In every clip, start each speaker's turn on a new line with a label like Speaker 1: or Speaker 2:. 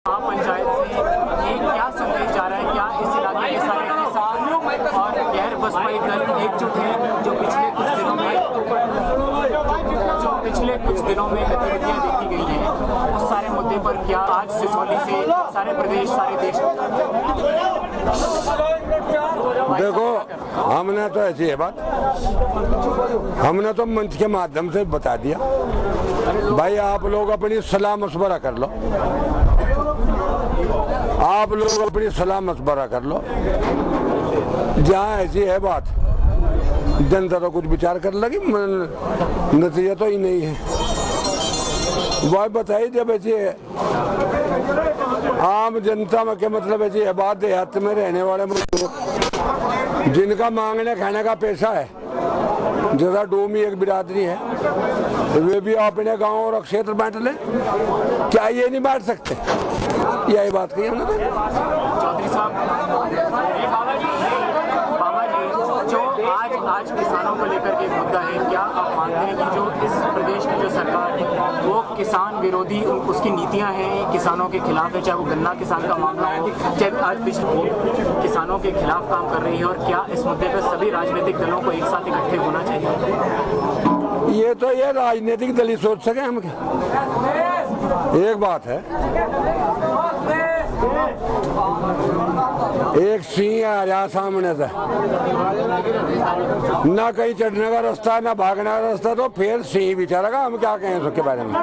Speaker 1: पंचायत से एक क्या संदेश जा रहा है, क्या इस इलाके के सारे किसान और गैर बसपाई दल एकजुट हैं जो पिछले कुछ दिनों में गतिविधियां देखी गई हैं, उस सारे मुद्दे पर क्या आज सिसौली से सारे प्रदेश सारे देश
Speaker 2: देखो, हमने तो ऐसी है बात, हमने तो मंच के माध्यम से बता दिया भाई आप लोग अपनी सलाह मशवरा कर लो, आप लोग अपनी सलाह मशवरा कर लो। जहाँ ऐसी है बात जनता तो कुछ विचार कर लगी, नतीजा तो ही नहीं है। वह बताइए जब ऐसी आम जनता में क्या मतलब ऐसी है बात, देहात में रहने वाले जिनका मांगने खाने का पैसा है, जैसा डोमी एक बिरादरी है, वे भी अपने गांव और क्षेत्र बांट ले, क्या ये नहीं बांट सकते? यही बात कही हमने।
Speaker 1: चौधरी साहब, बाबा जी, जो आज किसानों को लेकर के मुद्दा है, क्या आप मानते हैं कि जो इस प्रदेश की जो सरकार है वो किसान विरोधी उसकी नीतियां हैं, किसानों के खिलाफ है, चाहे वो गन्ना किसान का मामला हो, चाहे आज पिछले किसानों के खिलाफ काम कर रही है, और क्या इस मुद्दे पर सभी राजनीतिक दलों को एक साथ इकट्ठे होना चाहिए?
Speaker 2: ये तो ये राजनीतिक दल ही सोच सके हम क्या। एक बात है, एक सिंह आ रहा सामने से, ना कहीं चढ़ने का रास्ता ना भागने का रास्ता, तो फिर सिंह बेचारा का हम क्या कहें उसके बारे में।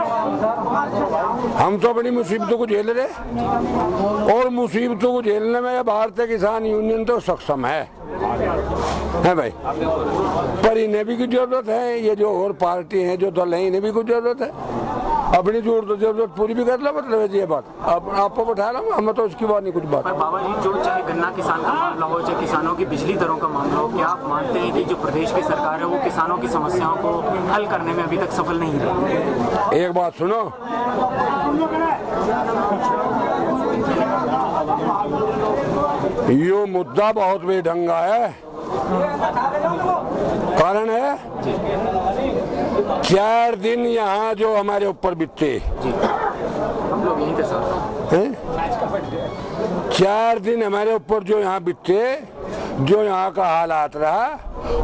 Speaker 2: हम तो अपनी मुसीबतों को झेल रहे, और मुसीबतों को झेलने में भारतीय किसान यूनियन तो सक्षम है भाई, पर इन्हें भी कुछ जरूरत है। ये जो और पार्टी है, जो दल है, इन्हें भी कुछ जरूरत है, अपनी जरूरत पूरी भी कर लो। मतलब ये बात आपको बैठा लो, हमें तो उसकी बात नहीं कुछ बात।
Speaker 1: पर बाबा जी, जो चाहे गन्ना किसान का मामला हो, चाहे किसानों की बिजली दरों का मामला हो, क्या आप मानते हैं कि जो प्रदेश की सरकार है वो किसानों की समस्याओं को हल करने में अभी तक सफल नहीं रही?
Speaker 2: एक बात सुनो, यो मुद्दा बहुत बेढंगा है। कारण है 4 दिन यहाँ जो हमारे ऊपर बीते,
Speaker 1: हम लोग यहीं थे सर,
Speaker 2: 4 दिन हमारे ऊपर जो यहाँ बीते, जो यहाँ का हालात रहा,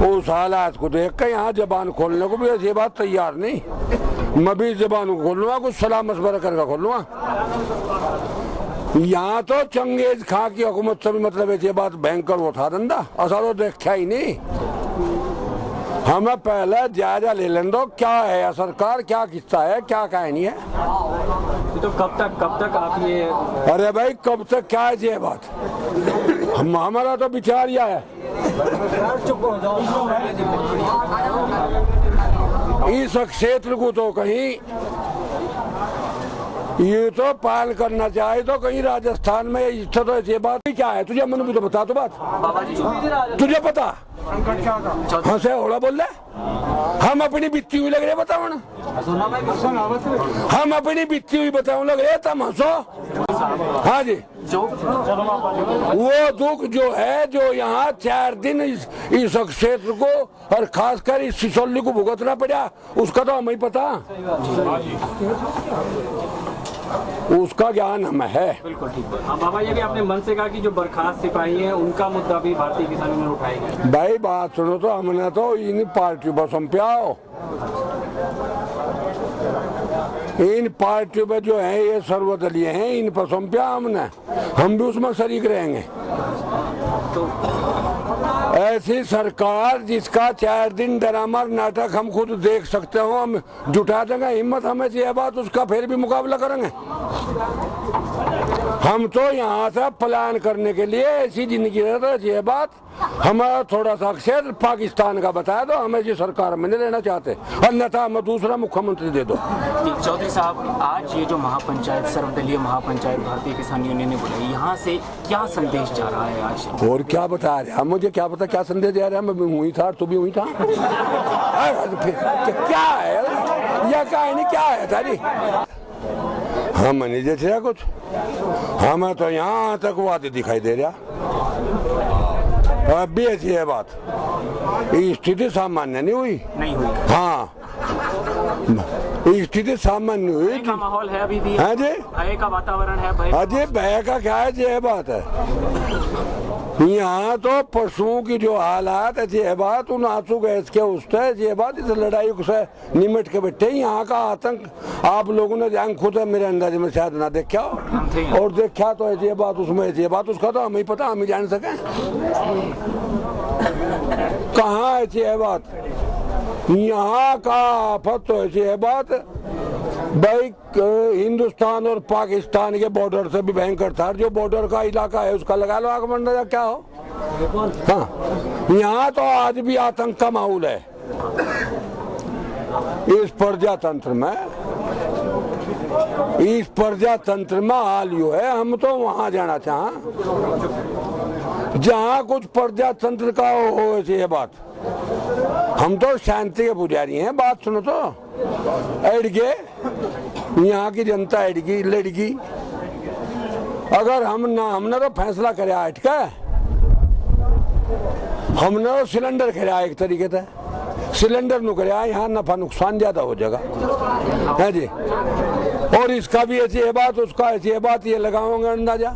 Speaker 2: उस हालात को देख कर यहाँ जबान खोलने को भी ऐसी बात तैयार नहीं। मैं भी जबान को खोलूंगा, कुछ सलाह मशवरा करके खोलूंगा। यहाँ तो चंगेज खां की हुकूमत से भी मतलब ऐसी बात भयंकर वो था धंधा, ऐसा तो देखा ही नहीं। हमें पहले जायजा ले लें दो, क्या है सरकार, क्या किस्सा है, क्या कहानी है।
Speaker 1: तो कब तक आप ये,
Speaker 2: अरे भाई कब तक क्या है ये बात, हमारा तो विचार यह है, इस क्षेत्र को तो कहीं ये तो पाल करना चाहे तो कहीं राजस्थान में इच्छा तो ऐसी बात ही क्या है। तुझे मन भी तो बता तो बात, तुझे पता हाँ से होड़ा बोल रहे, हम अपनी बीती हुई लग रहे बताओ ना, हम अपनी बीती हुई बताओ लग रहे तुम हंसो। हाँ जी, वो दुख जो है जो यहाँ 4 दिन इस क्षेत्र को और खासकर इस सिसौली को भुगतना पड़ा, उसका तो हमें पता, उसका ज्ञान हमें है।
Speaker 1: बिल्कुल ठीक है। बाबा, ये भी आपने मन से कहा कि जो बर्खास्त सिपाही हैं उनका मुद्दा भी भारतीय किसान यूनियन उठाएगी।
Speaker 2: भाई बात सुनो तो, हमने तो इन पार्टियों पर सौंपा, इन पार्टियों पर जो है ये सर्वदलीय हैं, इन पर सौंपा हमने, हम भी उसमें शरीक रहेंगे।
Speaker 1: तो
Speaker 2: ऐसी सरकार जिसका 4 दिन ड्रामा नाटक हम खुद देख सकते हो, हम जुटा देंगे हिम्मत, हमें ये बात उसका फिर भी मुकाबला करेंगे। हम तो यहाँ से पलायन करने के लिए ऐसी जिंदगी रहती है। ये बात हमारा थोड़ा सा क्षेत्र पाकिस्तान का बताया दो, हमें जी सरकार में नहीं रहना चाहते, अन्यथा हमें दूसरा मुख्यमंत्री दे दो।
Speaker 1: चौधरी साहब, आज ये जो महापंचायत, सर्वदलीय महापंचायत भारतीय किसान यूनियन ने बुलाई, यहाँ से क्या संदेश जा रहा है आज?
Speaker 2: और क्या बता रहे, मुझे क्या पता क्या संदेश जा रहा है, मैं भी हुई था, तू भी हुई था। क्या है यह कहानी, क्या है तारी, हम नहीं देख रहा कुछ, हमें तो यहाँ तक वादे दिखाई दे रहा। अब भी ऐसी है बात, स्थिति सामान्य नहीं हुई।
Speaker 1: नहीं हुई।
Speaker 2: हाँ, स्थिति सामान्य हुई।
Speaker 1: भय का माहौल है अभी भी?
Speaker 2: हाँ जी,
Speaker 1: भय का वातावरण है? भय
Speaker 2: अजय भय का क्या है, ये बात है। यहाँ तो पशुओं की जो हालात है, ये बात उन आंसू गैस के उससे, ये बात इस लड़ाई से निमट के बैठे। यहाँ का आतंक आप लोगों ने ध्यान खुद है मेरे अंदाजे में शायद ना देखा हो, और देखा तो ये बात उसमें, ये बात उसका तो हमें ही पता, हम ही जान सकें कहाँ है ये बात। यहाँ का आफत तो ऐसी है बात भाई, हिंदुस्तान और पाकिस्तान के बॉर्डर से भी भयंकर था। जो बॉर्डर का इलाका है उसका लगा लो आगमन, क्या हो। हाँ, यहाँ तो आज भी आतंक का माहौल है इस प्रजातंत्र में। इस प्रजातंत्र में हाल यो है, हम तो वहां जाना चाहें जहाँ कुछ प्रजातंत्र का हो ऐसी बात। हम तो शांति के पुजारी हैं, बात सुनो तो। अड़गे यहाँ की जनता अड़गी लड़गी, अगर हमने तो फैसला कराया अटका, हमने तो सिलेंडर कराया एक तरीके से, सिलेंडर नु कराया, यहाँ नफा नुकसान ज्यादा हो जाएगा है जी। और इसका भी ऐसी है बात, उसका ऐसी है बात, ये लगाओगे अंदाजा,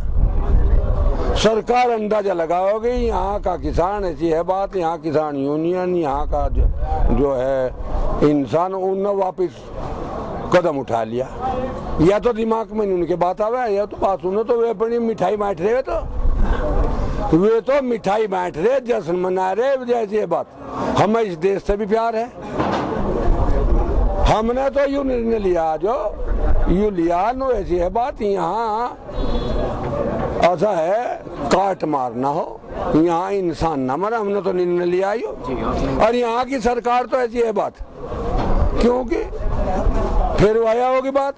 Speaker 2: सरकार अंदाजा लगाओगे। यहाँ का किसान ऐसी है बात, यहाँ किसान यूनियन, यहाँ का जो है इंसान, उन्होंने वापिस कदम उठा लिया। या तो दिमाग में उनके बात आवे, या तो बात सुनो तो वे अपनी मिठाई बांट रहे, वे तो मिठाई बांट रहे, जश्न मना रहे, जैसी है बात। हमें इस देश से भी प्यार है, हमने तो यूं निर्णय लिया, जो यूं लिया नो ऐसी है बात। यहाँ ऐसा है काट मारना हो, यहाँ इंसान ना मरे, हमने तो निर्णय लिया ही हो। और यहाँ की सरकार तो ऐसी है बात, क्योंकि फिर आया होगी बात।